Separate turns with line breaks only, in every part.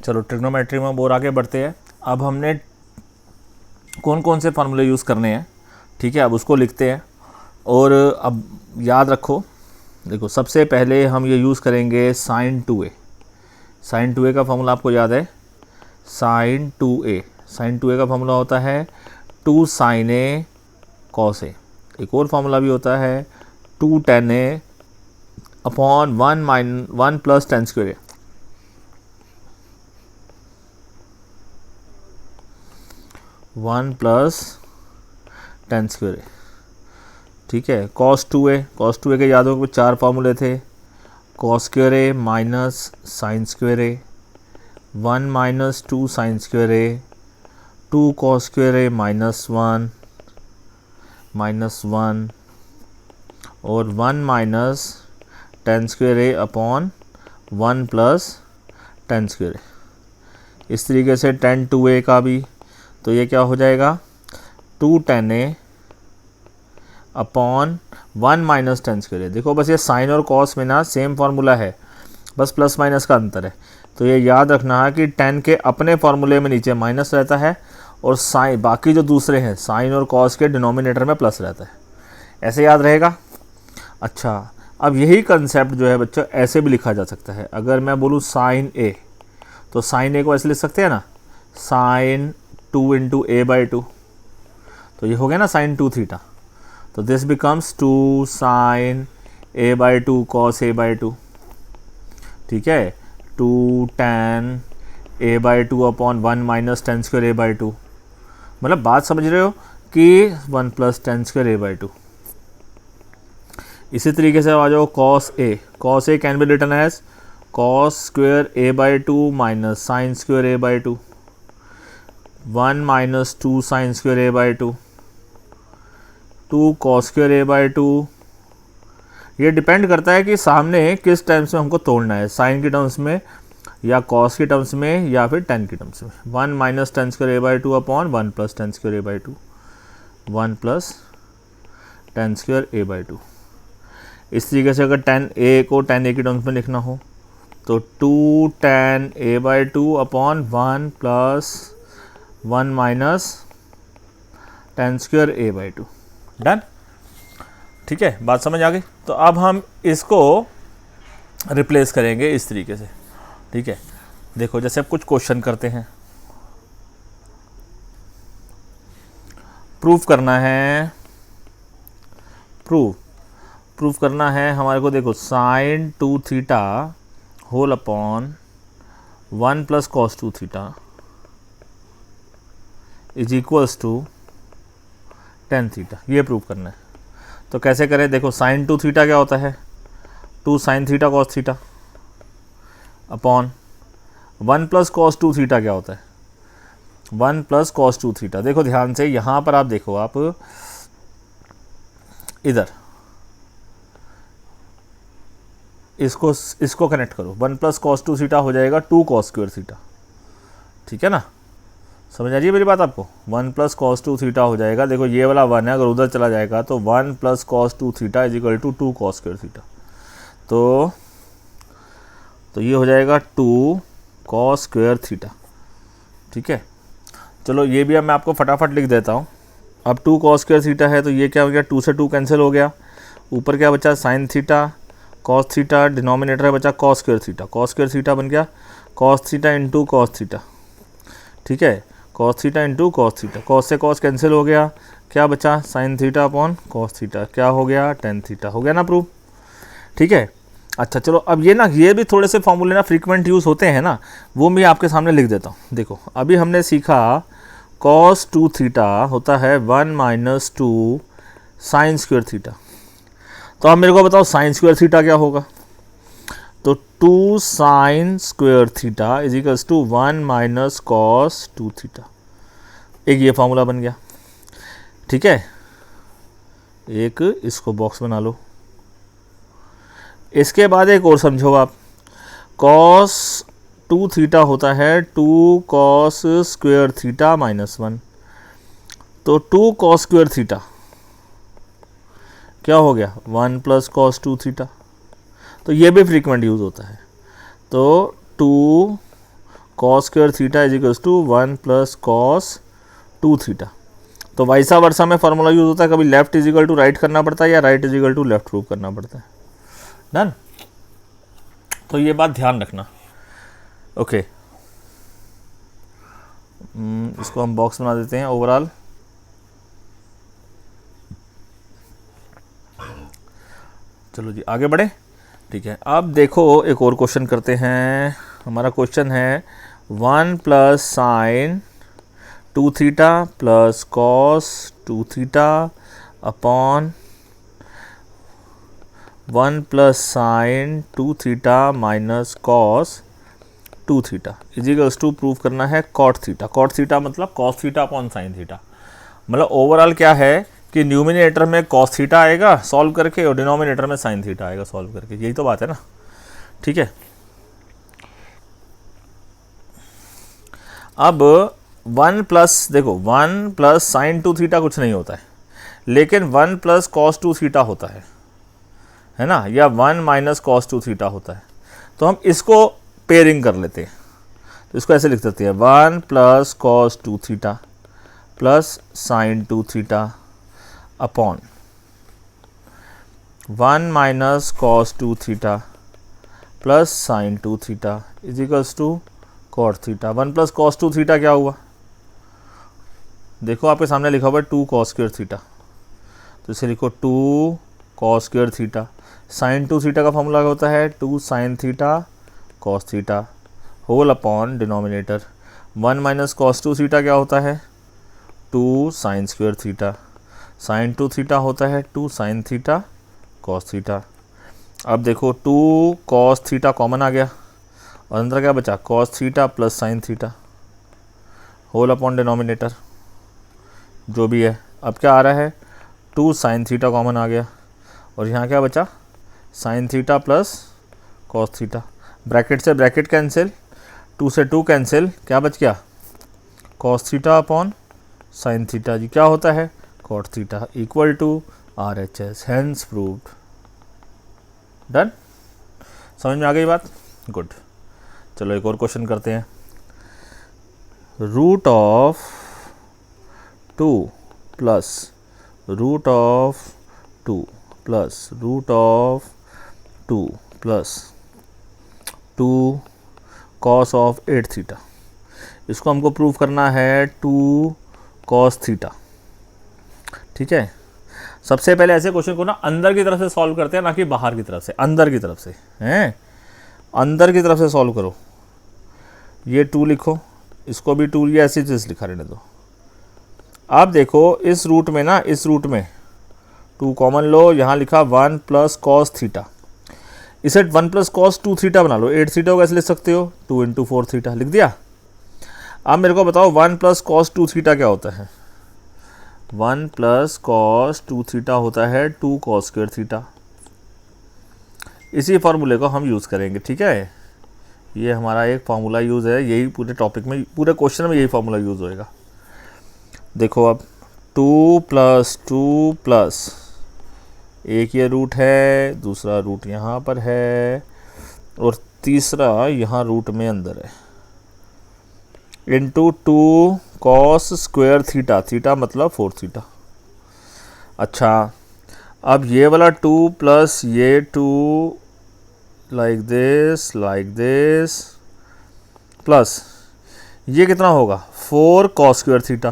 चलो ट्रिग्नोमेट्री में और आगे बढ़ते हैं। अब हमने कौन कौन से फार्मूले यूज़ करने हैं, ठीक है, अब उसको लिखते हैं। और अब याद रखो, देखो सबसे पहले हम ये यूज़ करेंगे साइन 2a। साइन 2a का फार्मूला आपको याद है, साइन 2a। साइन 2a का फार्मूला होता है 2 साइन a कॉस a। एक और फार्मूला भी होता है 2 tan a upon 1 plus tan square a। 1 plus tan square a, ठीक है। कॉस 2a के याद हो 4 फार्मूले थे, cos square a minus sine square a, 1 minus 2 sine square a, 2 cos square a minus 1 और 1 minus tan square a upon 1 plus tan square a। इस तरीके से tan 2a का भी, तो ये क्या हो जाएगा 2 tan a upon 1 minus tan square a। देखो बस ये साइन और कॉस में ना सेम फार्मूला है, बस प्लस माइनस का अंतर है। तो ये याद रखना है कि tan के अपने फार्मूले में नीचे माइनस रहता है और साइन, बाकी जो दूसरे हैं साइन और कॉस के डिनोमिनेटर में प्लस रहता है। ऐसे याद रहेगा। अच्छा, अब यही कंसेप्ट जो है बच्चों ऐसे भी लिखा जा सकता है। अगर मैं बोलूँ साइन a, तो साइन a को ऐसे लिख सकते हैं ना, साइन 2 इंटू a/2। तो ये हो गया ना साइन 2 थीटा। तो this becomes 2 sine a/2 cos a/2, ठीक है। 2 tan a/2 upon 1 minus tan square a/2। मतलब बात समझ रहे हो कि 1 प्लस tan स्क्वायर a/2। इसी तरीके से आ जाओ cos a can be written as cos square a/2 minus sine square a/2, 1 minus 2 sine square a/2, 2 cos square a/2। ये डिपेंड करता है कि सामने किस टर्म्स में हमको तोड़ना है, साइन की टर्म्स में या cos की टर्म्स में या फिर tan की टर्म्स में। 1 minus tan square a/2 upon 1 plus tan square a/2, 1 plus tan square a/2। इस तरीके से अगर tan a को tan a की टर्म्स में लिखना हो तो 2 tan a/2 upon 1 plus 1 minus tan square a/2। Done, ठीक है, बात समझ आ गई। तो अब हम इसको रिप्लेस करेंगे इस तरीके से, ठीक है। देखो जैसे अब कुछ क्वेश्चन करते हैं, प्रूफ करना है, प्रूफ करना है हमारे को। देखो sine 2 theta whole upon 1 plus cos 2 theta is equals to tan theta, ये प्रूफ करना है। तो कैसे करें, देखो साइन 2 थीटा क्या होता है 2 sine theta cos theta upon 1 plus cos 2 theta क्या होता है 1 प्लस कॉस 2 थीटा। देखो ध्यान से यहाँ पर आप देखो, आप इधर इसको कनेक्ट करो, 1 प्लस कॉस 2 थीटा हो जाएगा 2 कॉस स्क्वायर थीटा, ठीक है ना। समझ आ रही है मेरी बात आपको। 1 प्लस कॉस 2 थीटा हो जाएगा, देखो ये वाला 1 है, अगर उधर चला जाएगा तो 1 plus cos 2 theta is equal to 2 cos square theta. तो ये हो जाएगा 2 कॉस स्क्वायर थीटा, ठीक है। चलो ये भी अब मैं आपको फटाफट लिख देता हूँ। अब 2 कॉस स्क्वायर थीटा है तो ये क्या हो गया, 2 से 2 कैंसिल हो गया, ऊपर क्या बचा sine theta cos theta, denominator है बचा cos square theta, cos square theta बन गया cos theta into cos theta, ठीक है। Cos theta into cos theta, cos से कॉस कैंसिल हो गया, क्या बचा sine theta upon cos theta, क्या हो गया tan थीटा। हो गया ना प्रूफ, ठीक है। अच्छा चलो अब ये ना, ये भी थोड़े से फॉर्मूले ना फ्रीक्वेंट यूज़ होते हैं ना, वो मैं आपके सामने लिख देता हूँ। देखो अभी हमने सीखा cos 2 थीटा होता है 1 माइनस 2 साइन स्क्वायर थीटा। तो अब मेरे को बताओ साइन स्क्वायर थीटा क्या होगा, तो 2 sine square theta is equals to 1 minus cos 2 theta. एक ये फार्मूला बन गया, ठीक है। एक इसको बॉक्स बना लो। इसके बाद एक और समझो आप, cos 2 थीटा होता है 2 cos स्क्वायर थीटा माइनस 1। तो 2 cos स्क्वायर थीटा क्या हो गया 1 प्लस cos 2 थीटा। तो ये भी फ्रीक्वेंट यूज़ होता है। तो 2 cos square theta is equals to 1 plus cos 2 theta. तो वैसा वर्षा में फॉर्मूला यूज होता है, कभी left is equal to right करना पड़ता है या right is equal to left prove करना पड़ता है। डन। तो ये बात ध्यान रखना। ओके, इसको हम बॉक्स बना देते हैं ओवरऑल। चलो जी आगे बढ़े। ठीक है, अब देखो एक और क्वेश्चन करते हैं। हमारा क्वेश्चन है 1 plus sine 2 theta plus cos 2 theta upon 1 plus sine 2 theta minus cos 2 theta is equals to prove करना है कॉट थीटा। कॉट थीटा मतलब cos theta upon sine theta. मतलब ओवरऑल क्या है कि न्यूमिनेटर में कॉस थीटा आएगा सॉल्व करके और डिनोमिनेटर में साइन थीटा आएगा सॉल्व करके। यही तो बात है ना। ठीक है, अब 1 प्लस, देखो 1 प्लस साइन 2 थीटा कुछ नहीं होता है, लेकिन 1 प्लस कॉस 2 थीटा होता है ना, या 1 माइनस कॉस 2 थीटा होता है। तो हम इसको पेयरिंग कर लेते हैं। तो इसको ऐसे लिख सकते हैं 1 plus cos 2 theta plus sine 2 theta upon 1 minus cos 2 theta plus sine 2 theta is equals to cot theta. 1 plus cos 2 theta क्या हुआ, देखो आपके सामने लिखा हुआ है 2 कॉस स्क्वायर थीटा। तो इसे लिखो 2 cos square theta. Sine 2 theta का फॉर्मूला क्या होता है 2 sine theta cos theta whole upon denominator 1 minus cos 2 theta क्या होता है 2 sine square theta. Sine 2 theta होता है 2 साइन थीटा कॉस थीटा। अब देखो 2 कॉस थीटा कॉमन आ गया और अंदर क्या बचा cos theta plus sine theta whole upon denominator जो भी है। अब क्या आ रहा है 2 साइन थीटा कॉमन आ गया और यहाँ क्या बचा sine theta plus cos theta. Bracket से ब्रैकेट कैंसिल, 2 से 2 कैंसिल, क्या बच गया cos theta upon sine theta जी क्या होता है cot theta equal to RHS, hence proved. Done, समझ में आ गई बात। गुड। चलो एक और क्वेश्चन करते हैं। Root of 2 plus root of 2 plus root of 2 plus 2 cos of 8 theta, इसको हमको प्रूव करना है 2 कॉस थीटा। ठीक है, सबसे पहले ऐसे क्वेश्चन को ना अंदर की तरफ से सॉल्व करते हैं, ना कि बाहर की तरफ से। अंदर की तरफ से हैं, अंदर की तरफ से सॉल्व करो। ये 2 लिखो, इसको भी 2 ये ऐसी चीज़ लिखा रहने दो। आप देखो इस रूट में ना, इस रूट में 2 कॉमन लो, यहाँ लिखा 1 प्लस कॉस थीटा। इसे 1 प्लस कॉस 2 थीटा बना लो। 8 थीटा को कैसे लिख सकते हो 2 इंटू 4 थीटा लिख दिया। अब मेरे को बताओ 1 प्लस कॉस 2 थीटा क्या होता है। 1 प्लस कॉस 2 थीटा होता है 2 कॉस स्क्वायर थीटा। इसी फार्मूले को हम यूज़ करेंगे। ठीक है, ये हमारा एक फार्मूला यूज़ है, यही पूरे टॉपिक में, पूरे क्वेश्चन में यही फार्मूला यूज़ होएगा। देखो अब 2 प्लस 2 प्लस एक ये रूट है, दूसरा रूट यहाँ पर है और तीसरा यहाँ रूट में अंदर है, into 2 cos square theta. Theta मतलब 4 थीटा। अच्छा, अब ये वाला 2 प्लस ये 2 लाइक दिस प्लस ये कितना होगा 4 कॉस स्क्वायर थीटा।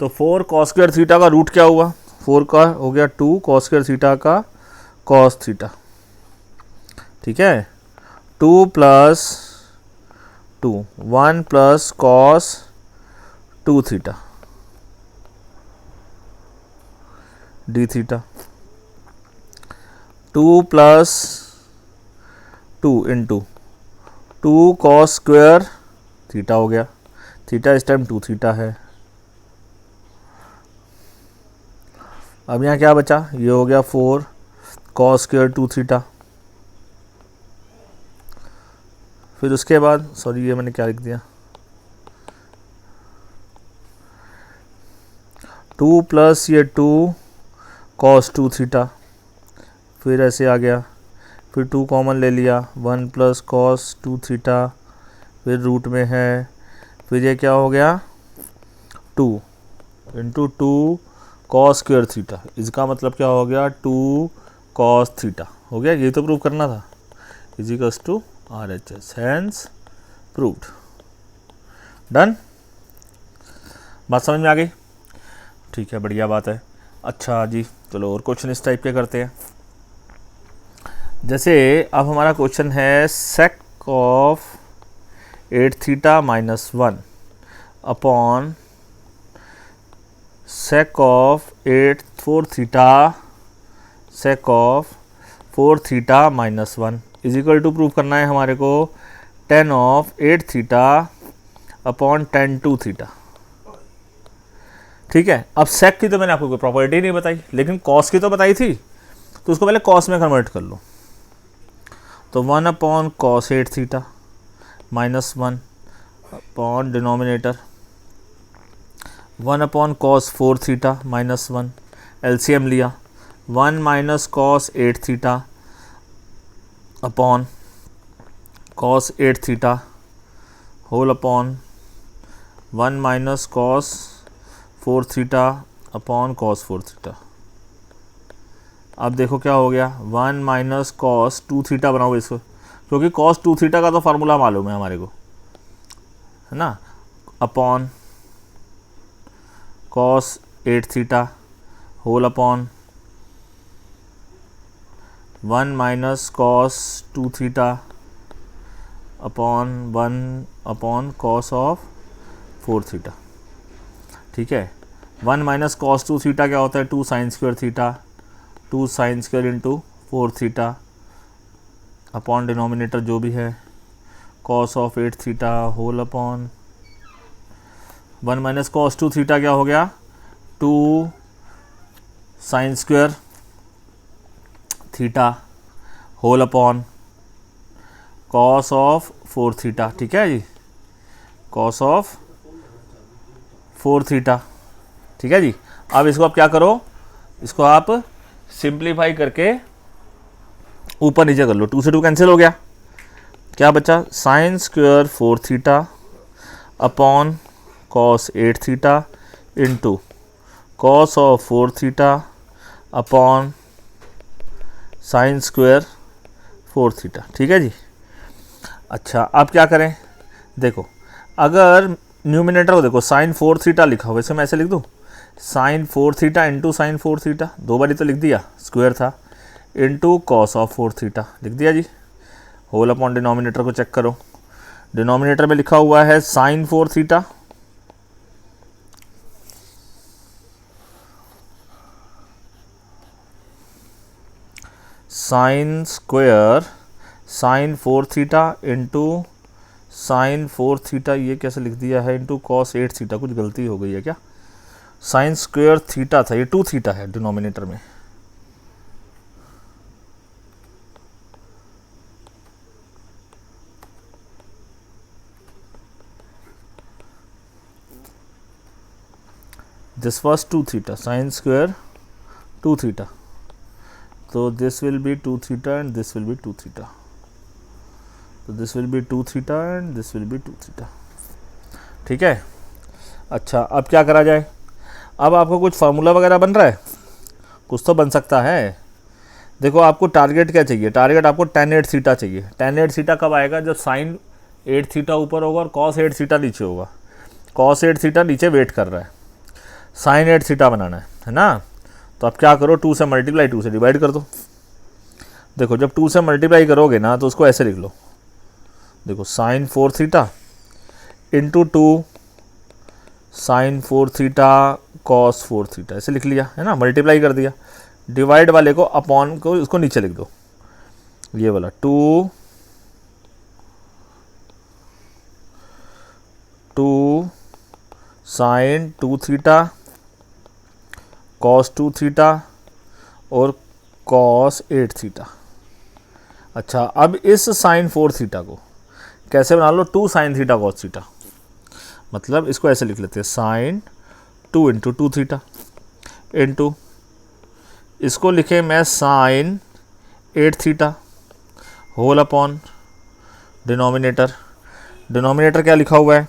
तो 4 कॉस स्क्वायर थीटा का रूट क्या हुआ 4 का हो गया 2 कॉस स्क्वायर थीटा का कॉस थीटा। ठीक है, 2 plus 2 1 plus cos 2 theta D theta, 2 plus 2 into 2 cos square theta हो गया। थीटा इस टाइम 2 थीटा है। अब यहाँ क्या बचा, ये हो गया 4 कॉस स्क्वायर 2 थीटा। फिर उसके बाद सॉरी ये मैंने क्या लिख दिया 2 प्लस ये 2 कॉस 2 थीटा। फिर ऐसे आ गया, फिर 2 कॉमन ले लिया 1 प्लस कॉस 2 थीटा, फिर रूट में है, फिर ये क्या हो गया 2 इंटू 2 कॉस स्क्वायर थीटा, इसका मतलब क्या हो गया 2 कॉस थीटा हो गया। ये तो प्रूव करना था, is equals to RHS, hence proved. Done, बात समझ में आ गई? ठीक है, बढ़िया बात है। अच्छा जी, चलो और क्वेश्चन इस टाइप के करते हैं। जैसे अब हमारा क्वेश्चन है sec of 8 theta minus 1 upon sec of 4 theta sec of 4 theta minus 1 is equal to prove करना है हमारे को tan of 8 theta upon tan 2 theta. ठीक है, अब सेक की तो मैंने आपको कोई प्रॉपर्टी नहीं बताई, लेकिन कॉस की तो बताई थी, तो उसको पहले कॉस में कन्वर्ट कर लो। तो 1 upon cos 8 theta minus 1 upon denominator 1 upon cos 4 theta minus 1, LCM लिया 1 minus cos 8 theta upon cos 8 theta whole upon 1 minus cos 4 theta upon cos 4 theta. अब देखो क्या हो गया 1 माइनस कॉस 2 थीटा बनाओ इसको, क्योंकि कॉस 2 थीटा का तो फार्मूला मालूम है हमारे को, है ना, upon cos 8 theta whole upon 1 minus cos 2 theta upon 1 upon cos of 4 theta. ठीक है, 1 माइनस कॉस 2 थीटा क्या होता है 2 sine square theta, 2 sine square into 4 theta upon denominator जो भी है cos of 8 theta whole upon 1 minus cos 2 theta क्या हो गया 2 sine square theta whole upon cos of 4 theta. ठीक है जी, कॉस ऑफ 4 थीटा। ठीक है जी, अब इसको आप क्या करो, इसको आप सिंप्लीफाई करके ऊपर नीचे कर लो, 2 से 2 कैंसिल हो गया, क्या बचा sine square 4 theta upon cos 8 theta into cos of 4 theta upon sine square 4 theta. ठीक है जी, अच्छा अब क्या करें, देखो अगर न्यूमिनेटर को देखो साइन 4 थीटा लिखा हो, वैसे मैं ऐसे लिख दूँ sine 4 theta into sine 4 theta, 2 बार ही तो लिख दिया, स्क्वायर था, इंटू कॉस ऑफ 4 थीटा लिख दिया जी, होल अपॉन डिनोमिनेटर को चेक करो, डिनोमिनेटर में लिखा हुआ है sine 4 theta sine square sine 4 theta into sine 4 theta, ये कैसे लिख दिया है इंटू कॉस 8 थीटा, कुछ गलती हो गई है क्या, साइन स्क्वायर थीटा था, ये 2 थीटा है डिनोमिनेटर में, this was 2 theta sine square 2 theta, तो this will be 2 theta and this will be 2 theta, तो this will be 2 theta and this will be 2 theta. ठीक है, अच्छा अब क्या करा जाए, अब आपको कुछ फार्मूला वगैरह बन रहा है, कुछ तो बन सकता है। देखो आपको टारगेट क्या चाहिए, टारगेट आपको tan 8 थीटा चाहिए। tan 8 थीटा कब आएगा, जब साइन 8 थीटा ऊपर होगा और cos 8 थीटा नीचे होगा, cos 8 थीटा नीचे वेट कर रहा है, साइन 8 थीटा बनाना है ना, तो आप क्या करो 2 से मल्टीप्लाई 2 से डिवाइड कर दो। देखो जब 2 से मल्टीप्लाई करोगे ना तो उसको ऐसे लिख लो, देखो sine 4 theta into 2 sine 4 theta cos 4 theta, ऐसे लिख लिया है ना, मल्टीप्लाई कर दिया, डिवाइड वाले को अपॉन को उसको नीचे लिख दो, ये वाला 2 साइन 2 थीटा कॉस 2 थीटा और कॉस 8 थीटा। अच्छा अब इस साइन 4 थीटा को कैसे बना लो, 2 साइन थीटा कॉस थीटा, मतलब इसको ऐसे लिख लेते हैं साइन 2 इंटू 2 थीटा इंटू इसको लिखे मैं sine 8 theta whole upon denominator denominator क्या लिखा हुआ है,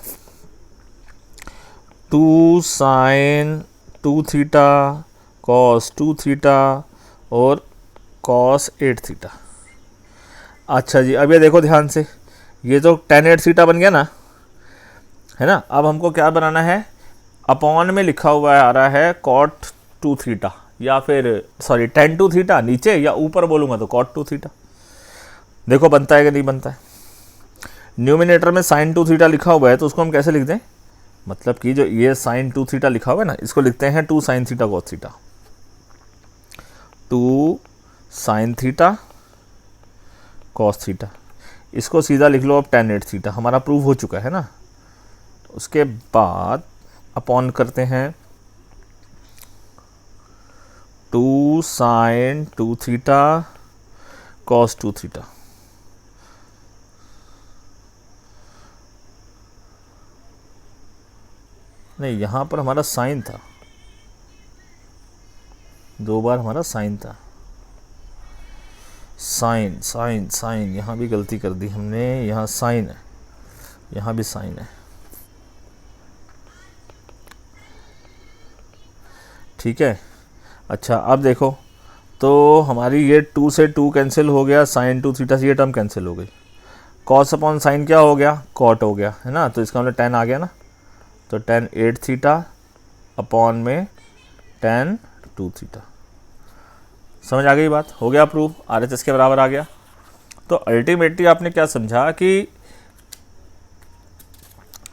2 साइन 2 थीटा कॉस 2 थीटा और कॉस 8 थीटा। अच्छा जी, अब ये देखो ध्यान से, ये तो tan 8 थीटा बन गया ना, है ना। अब हमको क्या बनाना है, अपॉन में लिखा हुआ है, आ रहा है cot 2 थीटा, या फिर सॉरी tan 2 थीटा, नीचे या ऊपर बोलूँगा तो cot 2 थीटा। देखो बनता है कि नहीं बनता है। न्यूमिनेटर में sin 2 थीटा लिखा हुआ है तो उसको हम कैसे लिख दें, मतलब कि जो ये sin 2 थीटा लिखा हुआ है ना, इसको लिखते हैं 2 sin theta cos theta, 2 sin theta cos theta. इसको सीधा लिख लो अब tan 8 थीटा, हमारा प्रूव हो चुका है ना। उसके बाद अपॉन करते हैं 2 sin 2 थीटा cos 2 थीटा। नहीं, यहाँ पर हमारा साइन था, 2 बार हमारा साइन था, साइन साइन साइन, यहाँ भी गलती कर दी हमने, यहाँ साइन है, यहाँ भी साइन है, ठीक है। अच्छा अब देखो, तो हमारी ये 2 से 2 कैंसिल हो गया, साइन 2 थीटा से ये टर्म कैंसिल हो गई, कॉस अपॉन साइन क्या हो गया, कॉट हो गया, है ना। तो इसका मतलब tan आ गया ना, तो tan 8 थीटा अपॉन में tan 2 थीटा। समझ आ गई बात, हो गया प्रूफ, RHS के बराबर आ गया। तो अल्टीमेटली आपने क्या समझा कि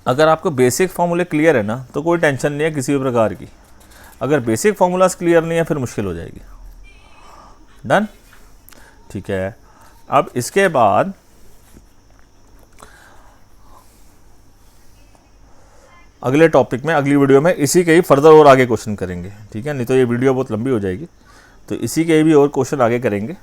अगर आपको बेसिक फॉर्मूले क्लियर है ना तो कोई टेंशन नहीं है किसी भी प्रकार की, अगर बेसिक फॉर्मूलाज क्लियर नहीं है फिर मुश्किल हो जाएगी। डन, ठीक है। अब इसके बाद अगले टॉपिक में, अगली वीडियो में इसी के ही फर्दर और आगे क्वेश्चन करेंगे, ठीक है। नहीं तो ये वीडियो बहुत लंबी हो जाएगी, तो इसी के भी और क्वेश्चन आगे करेंगे।